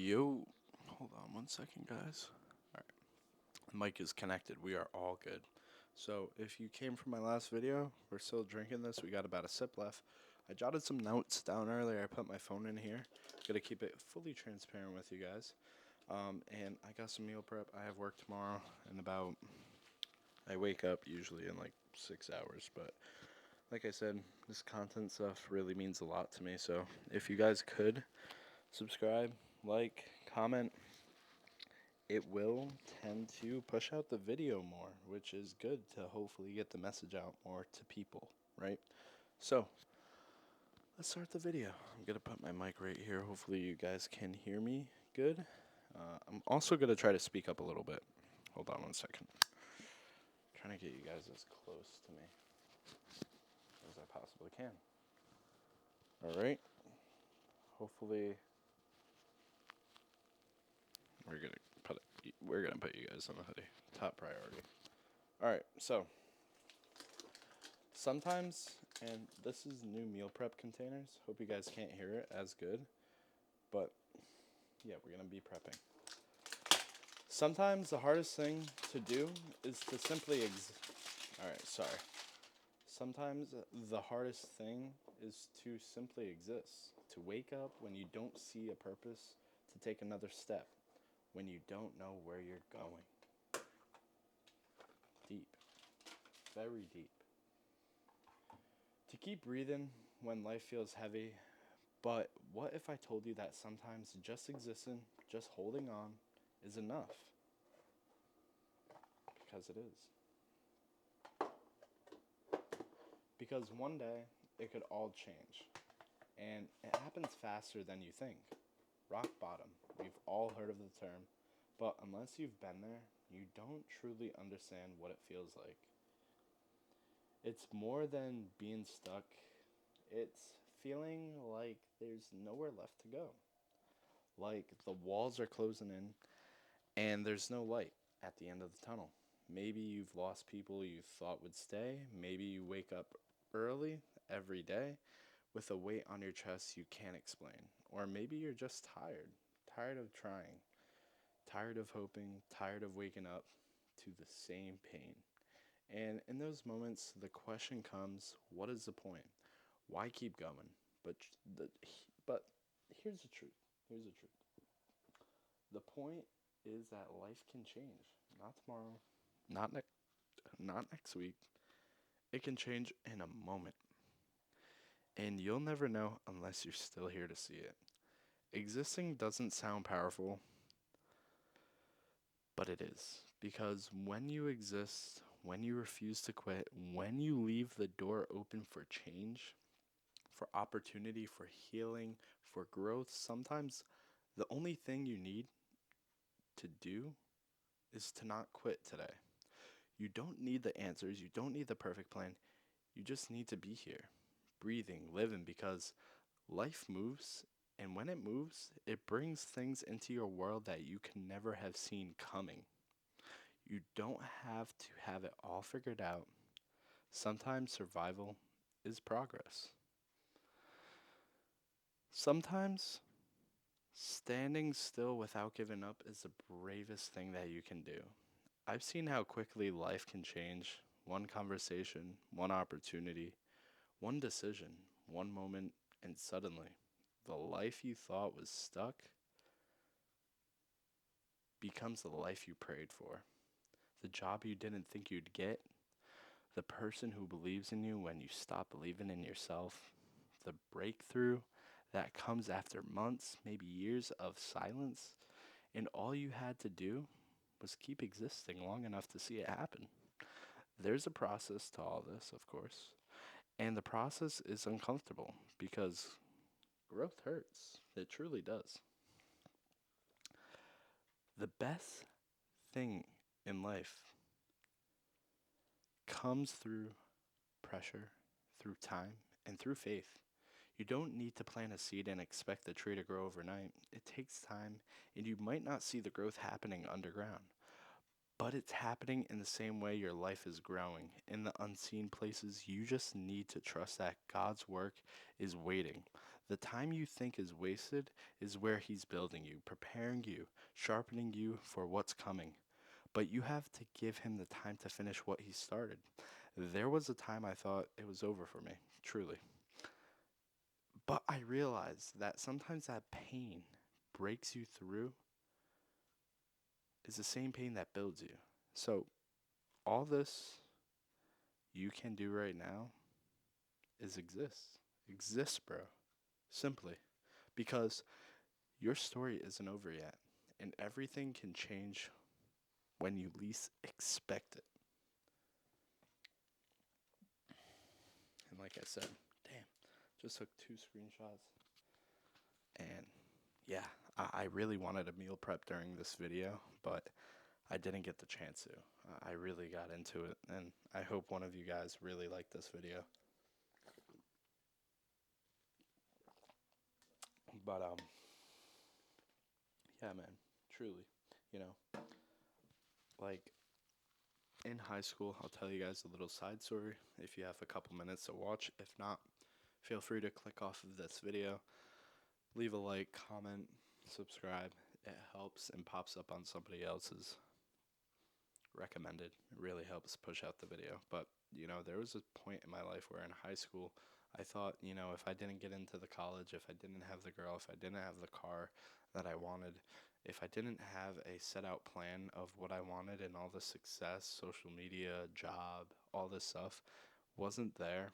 Yo, hold on 1 second, guys. All right, the mic is connected. We are all good. So, if you came from my last video, we're still drinking this. We got about a sip left. I jotted some notes down earlier. I put my phone in here. Gotta keep it fully transparent with you guys. And I got some meal prep. I have work tomorrow, and I wake up usually in like 6 hours. But like I said, this content stuff really means a lot to me. So, if you guys could subscribe, like, comment, it will tend to push out the video more, which is good to hopefully get the message out more to people, right? So, let's start the video. I'm going to put my mic right here. Hopefully, you guys can hear me good. I'm also going to try to speak up a little bit. Hold on 1 second. Trying to get you guys as close to me as I possibly can. All right. Hopefully, we're gonna put you guys on the hoodie. Top priority. All right. So sometimes, and this is new meal prep containers. Hope you guys can't hear it as good, but yeah, we're gonna be prepping. Sometimes the hardest thing to do is to simply All right, sorry. Sometimes the hardest thing is to simply exist. To wake up when you don't see a purpose, to take another step when you don't know where you're going. Deep. Very deep. To keep breathing when life feels heavy. But what if I told you that sometimes just existing, just holding on, is enough? Because it is. Because one day, it could all change. And it happens faster than you think. Rock bottom. We've all heard of the term. But unless you've been there, you don't truly understand what it feels like. It's more than being stuck. It's feeling like there's nowhere left to go. Like the walls are closing in and there's no light at the end of the tunnel. Maybe you've lost people you thought would stay. Maybe you wake up early every day with a weight on your chest you can't explain. Or maybe you're just tired, tired of trying, tired of hoping, tired of waking up to the same pain. And in those moments, the question comes, what is the point? Why keep going? But the, but here's the truth. Here's the truth. The point is that life can change. Not tomorrow, not not next week. It can change in a moment. And you'll never know unless you're still here to see it. Existing doesn't sound powerful, but it is. Because when you exist, when you refuse to quit, when you leave the door open for change, for opportunity, for healing, for growth, sometimes the only thing you need to do is to not quit today. You don't need the answers, you don't need the perfect plan. You just need to be here, breathing, living, because life moves, and when it moves, it brings things into your world that you can never have seen coming. You don't have to have it all figured out. Sometimes survival is progress. Sometimes standing still without giving up is the bravest thing that you can do. I've seen how quickly life can change. One conversation, one opportunity, one decision, one moment, and suddenly, the life you thought was stuck becomes the life you prayed for. The job you didn't think you'd get, the person who believes in you when you stop believing in yourself, the breakthrough that comes after months, maybe years of silence, and all you had to do was keep existing long enough to see it happen. There's a process to all this, of course, and the process is uncomfortable because growth hurts. It truly does. The best thing in life comes through pressure, through time, and through faith. You don't need to plant a seed and expect the tree to grow overnight. It takes time, and you might not see the growth happening underground. But it's happening in the same way your life is growing. In the unseen places, you just need to trust that God's work is waiting. The time you think is wasted is where He's building you, preparing you, sharpening you for what's coming. But you have to give Him the time to finish what He started. There was a time I thought it was over for me, truly. But I realized that sometimes that pain breaks you through is the same pain that builds you. So, all this you can do right now is exist. Exist, bro. Simply. Because your story isn't over yet. And everything can change when you least expect it. And like I said, damn, just took 2 screenshots. And yeah, I really wanted a meal prep during this video, but I didn't get the chance to. I really got into it, and I hope one of you guys really liked this video. But yeah, man, truly, you know, like in high school, I'll tell you guys a little side story if you have a couple minutes to watch. If not, feel free to click off of this video, leave a like, comment, subscribe. It helps and pops up on somebody else's recommended. It really helps push out the video. But, you know, there was a point in my life where in high school, I thought, you know, if I didn't get into the college, if I didn't have the girl, if I didn't have the car that I wanted, if I didn't have a set out plan of what I wanted and all the success, social media, job, all this stuff wasn't there,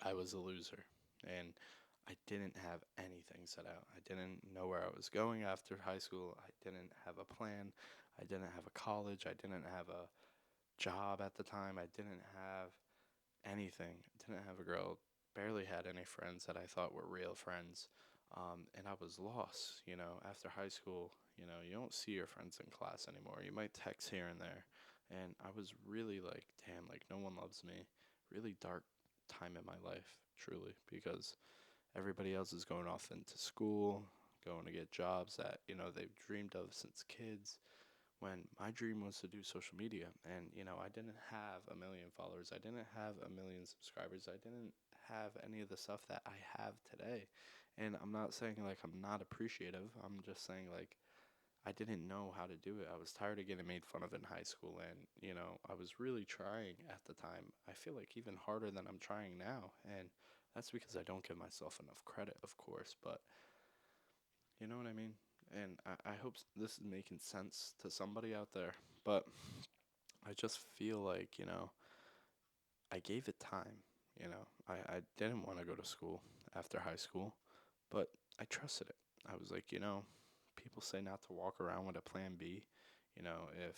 I was a loser. And I didn't have anything set out. I didn't know where I was going after high school. I didn't have a plan. I didn't have a college. I didn't have a job at the time. I didn't have anything. I didn't have a girl. Barely had any friends that I thought were real friends. And I was lost, you know, after high school. You know, you don't see your friends in class anymore. You might text here and there. And I was really like, damn, like no one loves me. Really dark time in my life, truly, because everybody else is going off into school, going to get jobs that, you know, they've dreamed of since kids. When my dream was to do social media, and, you know, I didn't have a million followers, I didn't have a million subscribers, I didn't have any of the stuff that I have today. And I'm not saying like I'm not appreciative, I'm just saying like I didn't know how to do it. I was tired of getting made fun of in high school, and, you know, I was really trying at the time. I feel like even harder than I'm trying now, and that's because I don't give myself enough credit, of course, but you know what I mean? And I hope this is making sense to somebody out there, but I just feel like, you know, I gave it time. You know, I didn't want to go to school after high school, but I trusted it. I was like, you know, people say not to walk around with a plan B, you know, if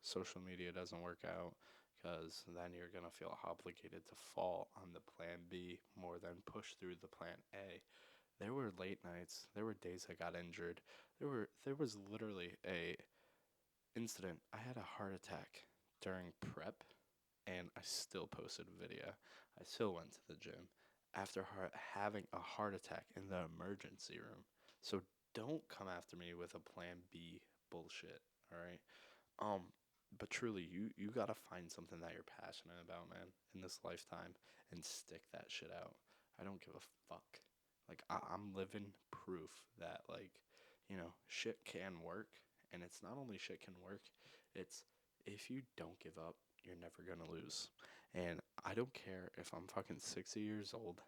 social media doesn't work out, because then you're going to feel obligated to fall on the plan B more than push through the plan A. There were late nights, there were days I got injured. There was literally a incident. I had a heart attack during prep, and I still posted a video. I still went to the gym after having a heart attack in the emergency room. So don't come after me with a plan B bullshit, all right? But truly, you got to find something that you're passionate about, man, in this lifetime and stick that shit out. I don't give a fuck. Like I'm living proof that, like, you know, shit can work, and it's not only shit can work, it's if you don't give up, you're never gonna lose. And I don't care if I'm fucking 60 years old,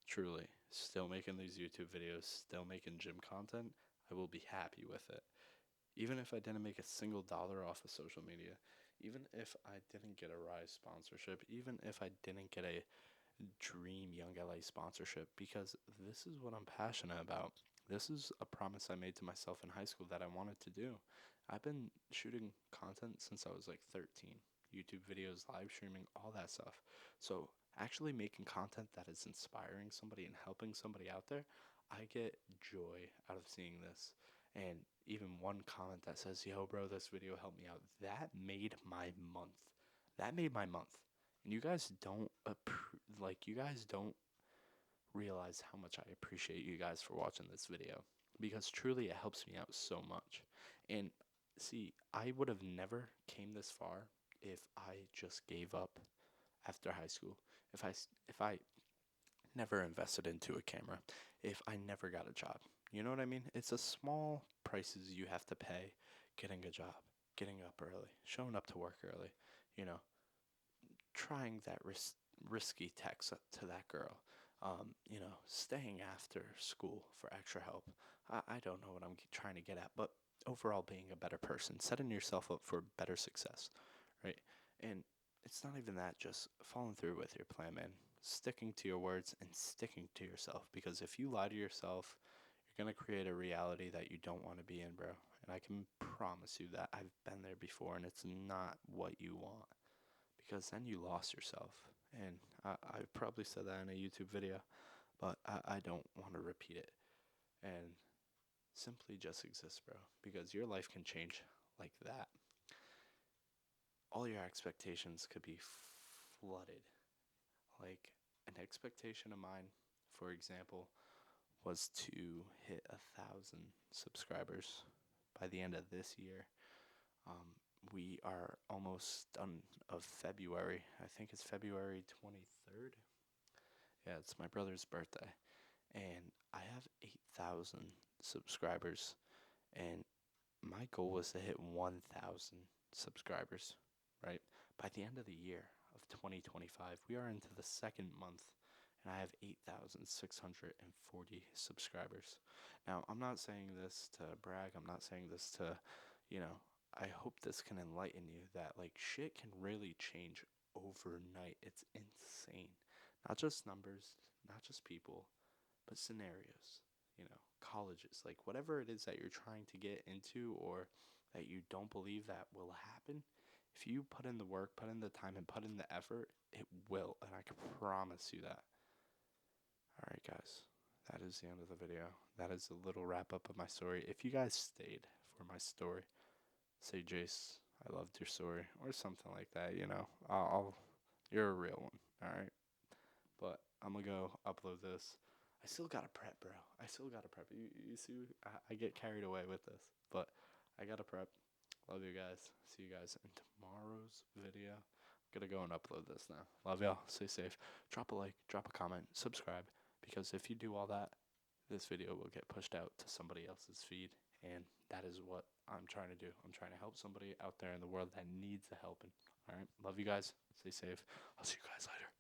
truly, still making these YouTube videos, still making gym content, I will be happy with it. Even if I didn't make a single dollar off of social media, even if I didn't get a Rise sponsorship, even if I didn't get a Dream Young LA sponsorship, because this is what I'm passionate about. This is a promise I made to myself in high school that I wanted to do. I've been shooting content since I was like 13. YouTube videos, live streaming, all that stuff. So, actually making content that is inspiring somebody and helping somebody out there, I get joy out of seeing this. And even one comment that says, "Yo, bro, this video helped me out," that made my month. That made my month. And you guys don't you guys don't realize how much I appreciate you guys for watching this video, because truly it helps me out so much. And see, I would have never came this far if I just gave up after high school. If I never invested into a camera if I never got a job. You know what I mean? It's a small prices you have to pay getting a job, getting up early, showing up to work early, you know, trying that risky text to that girl, staying after school for extra help. I don't know what I'm trying to get at, but overall being a better person, setting yourself up for better success, right? And it's not even that, just following through with your plan, man. Sticking to your words and sticking to yourself, because if you lie to yourself, you're going to create a reality that you don't want to be in, bro. And I can promise you that I've been there before, and it's not what you want, because then you lost yourself. And I probably said that in a YouTube video, but I don't want to repeat it. And simply just exist, bro, because your life can change like that. All your expectations could be flooded. Like, an expectation of mine, for example, was to hit 1,000 subscribers by the end of this year. We are almost done of February. I think it's February 23rd. Yeah, it's my brother's birthday. And I have 8,000 subscribers. And my goal was to hit 1,000 subscribers, right? By the end of the year of 2025, we are into the second month, and I have 8,640 subscribers. Now, I'm not saying this to brag. I'm not saying this to, you know, I hope this can enlighten you that, like, shit can really change overnight. It's insane. Not just numbers, not just people, but scenarios, colleges, like whatever it is that you're trying to get into or that you don't believe that will happen. If you put in the work, put in the time, and put in the effort, it will. And I can promise you that. All right, guys, that is the end of the video. That is a little wrap up of my story. If you guys stayed for my story, say, Jace, I loved your story, or something like that, you're a real one, all right? But I'm gonna go upload this. I still gotta prep, bro. I still gotta prep. You see, I get carried away with this, but I gotta prep. Love you guys. See you guys in tomorrow's video. I'm gonna go and upload this now. Love y'all. Stay safe. Drop a like, drop a comment, subscribe, because if you do all that, this video will get pushed out to somebody else's feed, and that is what I'm trying to do. I'm trying to help somebody out there in the world that needs the helping. All right. Love you guys. Stay safe. I'll see you guys later.